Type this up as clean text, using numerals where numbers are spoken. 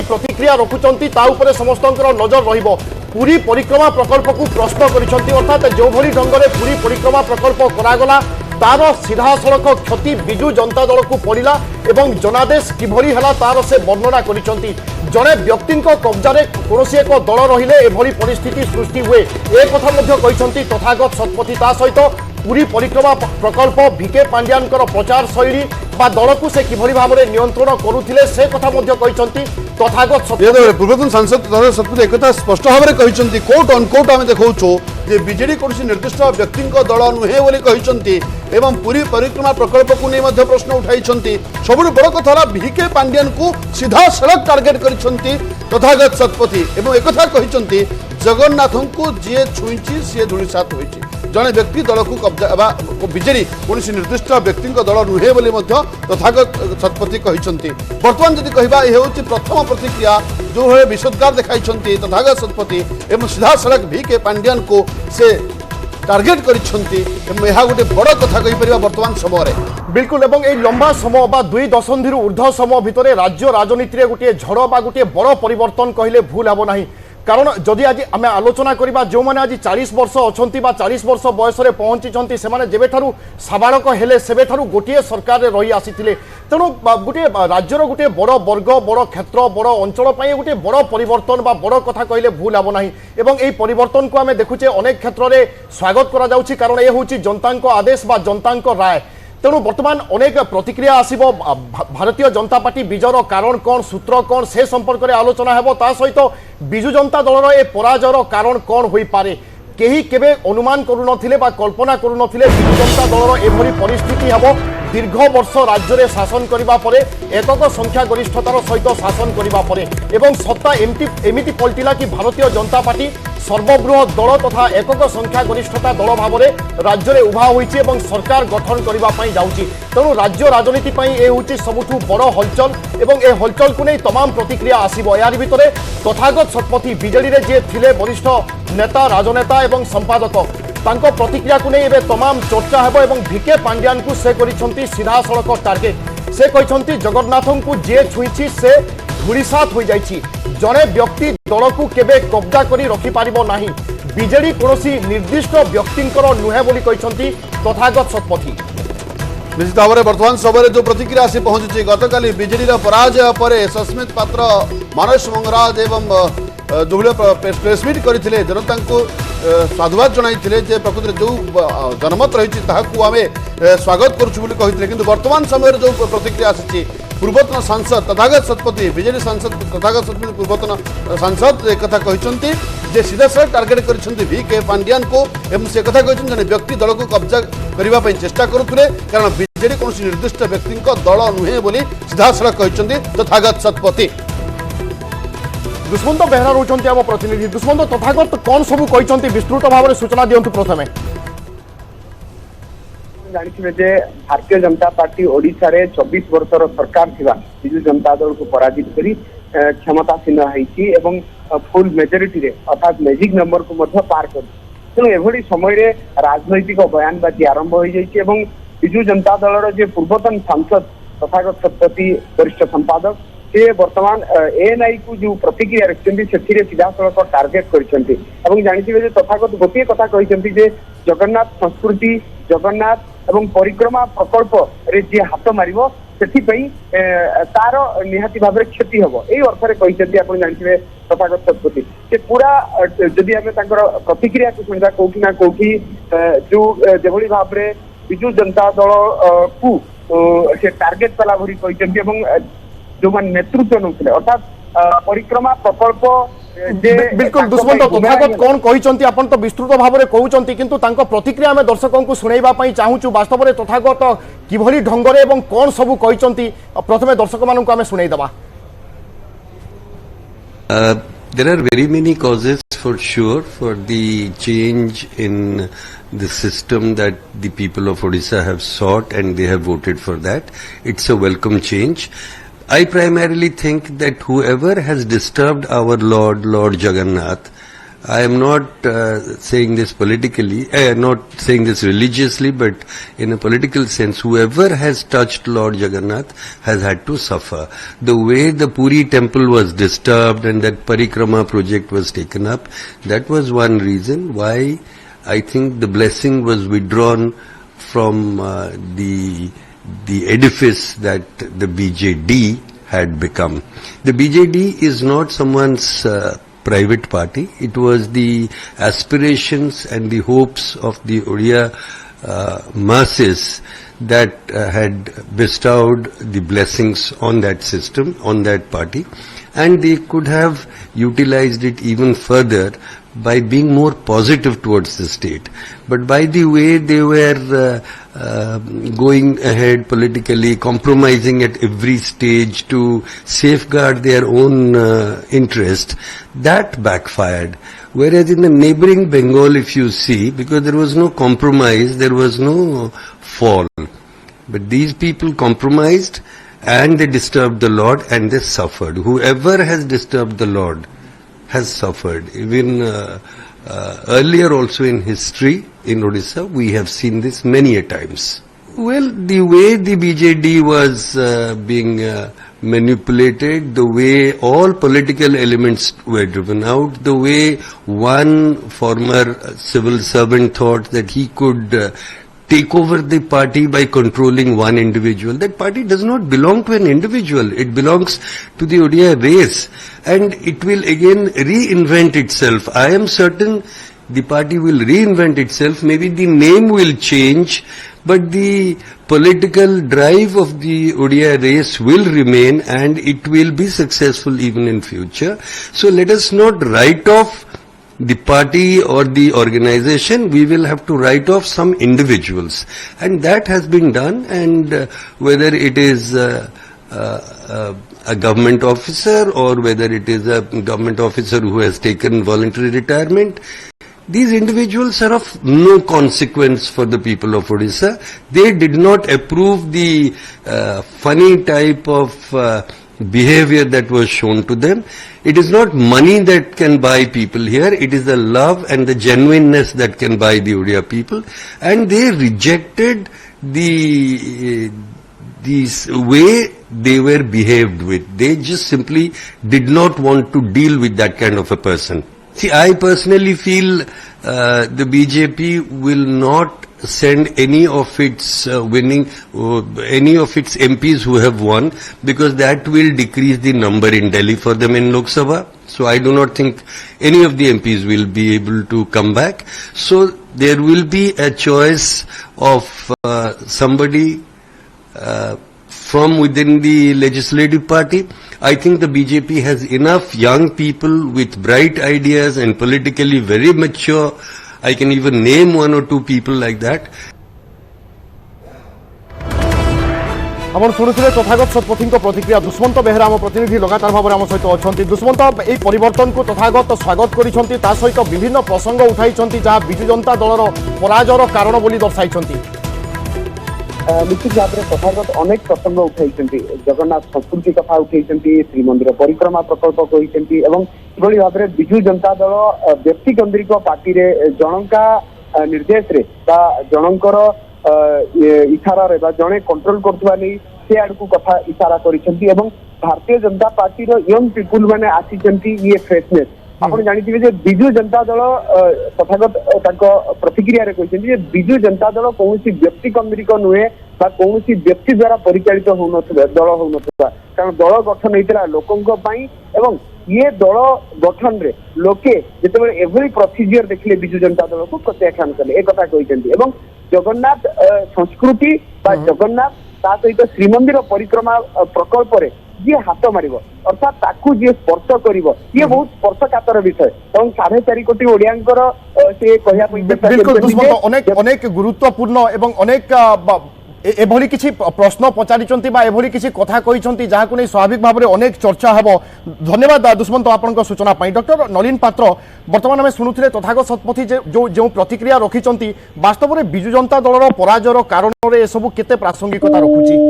प्रतिक्रिया रखुचंती ता उपरे समस्तंकर नजर रहिबो। पुरी परिक्रमा प्रकल्प को प्रश्न करिसंती अर्थात जो भली ढंग से पुरी परिक्रमा प्रकल्प करागला तार सीधा सड़क क्षति विजु जनता दल को पड़ा एवं जनादेश किभली हला तार से वर्णना करिसंती। जड़े व्यक्ति कब्जारे कौन एक दल रहिले एभली परिस्थिति सृष्टि हुए एक कथा मध्य कहिसंती तथागत शतपथी। ता सहित पुरी परिक्रमा प्रकल्प भिके पांड्यान प्रचार शैली बा दल को से किभली भाव में नियंत्रण करुथिले से कथा मध्य कहिसंती तथागत शतपथी। पूर्वतन सांसद तथागत शतपथी एक स्पष्ट भाव में कहिसंती कोट अनकोट आम देखु जे बीजेडी कौन निर्दिष्ट व्यक्ति दल नुहे बोली कहिसंती एवं पुरी परिक्रमा प्रकल्प को नहीं प्रश्न उठाई। सबुठ बड़ कथा भिके पांड्यान को सीधा सड़क टार्गेट करिसंती तथागत शतपथी एवं एक कथा कहिसंती जगन्नाथ को जी छुईची सी धूलिसात होईची। जड़े व्यक्ति दल को कब्जा बीजेडी कौन निर्दिष्ट व्यक्ति दल नुहे बोली तथागत शतपथी कहिसंती। बर्तमान जदि कहबा ये होची प्रथम प्रतिक्रिया जो भाई विषोद्गार देखाई तथागत शतपथी एवं सीधा सड़क भिके पांड्यान को से टार्गेट करिसंती गोटे बड़ कथा कहीपर वर्तमान समय। बिल्कुल एवं ये लंबा समय बा 2 दशंधि ऊर्ध्व समय भितर राज्य राजनीति गोटे झड़ बा गोटे बड़ परिवर्तन कहले भूल हम ना। कारण जदि आज आम आलोचना करबा जो माने आज 40 वर्ष अच्छा बा 40 वर्ष बयस रे पहुंची से जेबेठारू साबाड़क हेले सेबेठारू गोटे सरकार रे रही आसीथिले। तेणु गोटे राज्यर गोटे बड़ वर्ग बड़ क्षेत्र बड़ अंचल गोटे बड़ परिवर्तन बा बड़ कथा कहले भूल हम ना। एवं यही परिवर्तन को आम देखुचे अनेक क्षेत्र में स्वागत करा जाउछि कारण ये होछि जनता आदेश बा जनता राय। तेणु बर्तमान अनेक प्रतिक्रिया आसिबो। भारतीय जनता पार्टी विजयर कारण कौन सूत्र कौन से संपर्क में आलोचना हेबो। ता सहित विजु जनता दलर ए पराजयर कारण कौन होई पारे केही केबे अनुमान करू नथिले बा कल्पना करू नथिले विजु जनता दलर एभली परिस्थिति हेबो। दीर्घ वर्ष राज्य में शासन करबा परे एकक संख्या गरिष्ठतार सहित शासन करबा परे एवं सत्ता एमिति पलटिला कि भारतीय जनता पार्टी सर्वबृहत दल तथा एकक संख्या गरिष्ठता दल भाव में राज्य में उभा होईछि एवं सरकार गठन करने जाउछि। तेणु राज्य राजनीति ये होछि सबुठु बड़ हलचल एवं ए हलचल को नहीं तमाम प्रतिक्रिया आसिबो। यार भितरे तथागत शतपथी बीजेडी रे जे थिले वरिष्ठ नेता राजनेता एवं संपादक तांको प्रतिक्रिया को नहीं एबे तमाम चर्चा हेबो एवं भिके पांड्यान को से करिसंती सीधा सड़क टार्गेट। से कहिसंती जगन्नाथन को जे छुईछि से धूलिसात हो जाइछि। जड़े व्यक्ति दल को केबे कब्जा करी रखि पारिबो नाही। बीजेडी कौनसी निर्दिष्ट व्यक्तिंकर नुहे बोली कहिसंती तथागत शतपथी। निश्चित भाव में वर्तमान समय जो प्रतिक्रिया आसी पहुंची गतकाली बीजेडी पराजय पर सस्मित पात्र मानस मंगराज एवं जो प्रेसमिट करते जनता को साधुवाद जनाई जे प्रकृति जो जनमत रही आम स्वागत करुँ कि वर्तमान समय जो प्रतिक्रिया आसी पूर्वतन सांसद तथागत शतपथी बीजेडी सांसद तथागत शतपथी पूर्वतन सांसद एक कथा कहते जे सीधा सड़क टार्गेट कर भिके पांड्यान को एवं से कथा कहते जन व्यक्ति दल को कब्जा करने चेष्टा करुले कारण बीजेडी कौन निर्दिष्ट व्यक्ति दल नुहे बोली सीधा सड़क कहते तथागत शतपथी। दुष्मंत बेहरा रोचंती आम प्रतिनिधि दुष्मंत तथागत कौन सबू कहते विस्तृत भाव में सूचना दिंतु। प्रथमे जानिथिबे जे भारतीय जनता पार्टी ओडिशा रे 24 वर्षर सरकार थिबा बिजु जनता दल को पराजित करी क्षमतासीन होईछि एवं फुल मेजोरिटी रे अर्थात मैजिक नंबर को मध्य पार कर। तेणु एभली समय रे राजनैतिक बयानबाजी आरंभ हो जाइछि एवं बिजु जनता दलर जे पूर्वतन सांसद तथागत शतपथी वरिष्ठ संपादक से वर्तमान एएनआई को जो प्रतिक्रिया रखिछन्ति सेथिरे सीधा सड़क टार्गेट करिछन्ति एवं जानिथिबे जे तथागत गोटे कथा कहिछन्ति जे जगन्नाथ संस्कृति जगन्नाथ एवं परिक्रमा प्रकल्प रे जे हाथ मारिबो सेथि पई तार निहाती भाबरे क्षति हबो एई अर्थरे कहिछन्ति। आपण जानिथिबे तथागत शतपथी से पूरा जदि आमे तांकर प्रतिक्रिया को सुनिबा कोठी ना कोठी जो जेभली भाबरे बिजु जनता दल को से टार्गेट कला भरी कहिछन्ति एवं जो मान नेतृत्व नउथिले अर्थात परिक्रमा प्रकल्प बिल्कुल दुष्मंत तथागत कौन कहते आपन तो विस्तृत भाव में कहते किंतु तांको प्रतिक्रिया में दर्शकों को सुनाइबा पई चाहूचु वास्तव में तथागत किभली ढंग रे एवं कौन सबू कहते प्रथमे दर्शक मानन को आमे सुनाई दबा। There are very many causes for sure for the change in the system that the people of Odisha have sought and they have voted for that. It's a welcome change. I primarily think that whoever has disturbed our Lord Jagannath I am not saying this politically, not saying this religiously, but in a political sense, whoever has touched Lord Jagannath has had to suffer. The way the Puri temple was disturbed and that Parikrama project was taken up, that was one reason why I think the blessing was withdrawn from the edifice that the BJD had become. The BJD is not someone's private party. It was the aspirations and the hopes of the Odia masses that had bestowed the blessings on that system, on that party, and they could have utilized it even further by being more positive towards the state. But by the way they were going ahead politically, compromising at every stage to safeguard their own interest, that backfired. Whereas in the neighboring Bengal, if you see, because there was no compromise, there was no fall. But these people compromised and they disturbed the Lord and they suffered. Whoever has disturbed the Lord has suffered. Even earlier also in history in Odisha, we have seen this many a times. Well, the way the BJD was being manipulated, the way all political elements were driven out, the way one former civil servant thought that he could take over the party by controlling one individual. That party does not belong to an individual. It belongs to the Odia race. And it will again reinvent itself. I am certain the party will reinvent itself. Maybe the name will change, but the political drive of the Odia race will remain and it will be successful even in future. So let us not write off the party or the organization. We will have to write off some individuals, and that has been done. And whether it is a government officer or whether it is a government officer who has taken voluntary retirement, these individuals are of no consequence for the people of Odisha. They did not approve the funny type of behavior that was shown to them. It is not money that can buy people here. It is the love and the genuineness that can buy the Odia people. And they rejected the way they were behaved with. They just simply did not want to deal with that kind of a person. See, I personally feel the BJP will not send any of its any of its MPs who have won, because that will decrease the number in Delhi for them in Lok Sabha. So I do not think any of the MPs will be able to come back. So there will be a choice of somebody from within the legislative party. I think the BJP has enough young people with bright ideas and politically very mature. I can even name one or two people like that. आपण शुणुले तथागत शतपथी प्रतिक्रिया। दुष्मंत बेहरा आम प्रतिनिधि लगातार भाव आम सहित अच्छा। दुष्मंत यही परिवर्तन को तथागत स्वागत कर सहित विभिन्न प्रसंग उठाई जहाँ विजु जनता दलर पराजयर कारण बोली दर्शाई। निश्चित भाव में तथागत अनेक प्रसंग उठाई, जगन्नाथ संस्कृति कथा उठाई, श्रीमंदिर परिक्रमा प्रकल्प कहते किभली भाव में विजु जनता दल व्यक्ति केन्द्रिक पार्टी रे जनका निर्देश रे जनकर इशारा जड़े कंट्रोल करुवा नहीं से आड़ को कथा इशारा कर Bharatiya Janata party young people मैंने आसी ये फ्रेशनेस आप जानते विजु जनता दल तथागत प्रतिक्रिया कहते विजु जनता दल कौन व्यक्ति केन्द्रिक नुहे कौन व्यक्ति द्वारा परिचालित दल हो कारण दल गठन होता लोकों ये दल गठन रे लोके जिते एभली प्रोसीजर देखिले विजु जनता दल को प्रत्याख्यान कले एक कथा कहते जगन्नाथ संस्कृति जगन्नाथ ता सहित श्रीमंदिर परिक्रमा प्रकल्प रे ये हाथ मार अर्थात ताकू जी स्पर्श कर ये बहुत स्पर्शकातर विषय और 4.5 कोटी ओडियांकर से कहया अनेक गुरुत्वपूर्ण एवं अनेक एभली किसी प्रश्न पचारिचंती बा एभली किसी कथा कहिसंती जाहाकु नै स्वाभाविक भाव में अनेक चर्चा हेबो। धन्यवाद दुष्मंत आपनका सूचना पाई। डॉक्टर नलिन पात्र वर्तमान आम शुणुले तथागत शतपथी जो प्रतिक्रिया रखिचंती वास्तव में विजु जनता दलर पराजयर कारण ए सब केते प्रासंगिकता रखुची।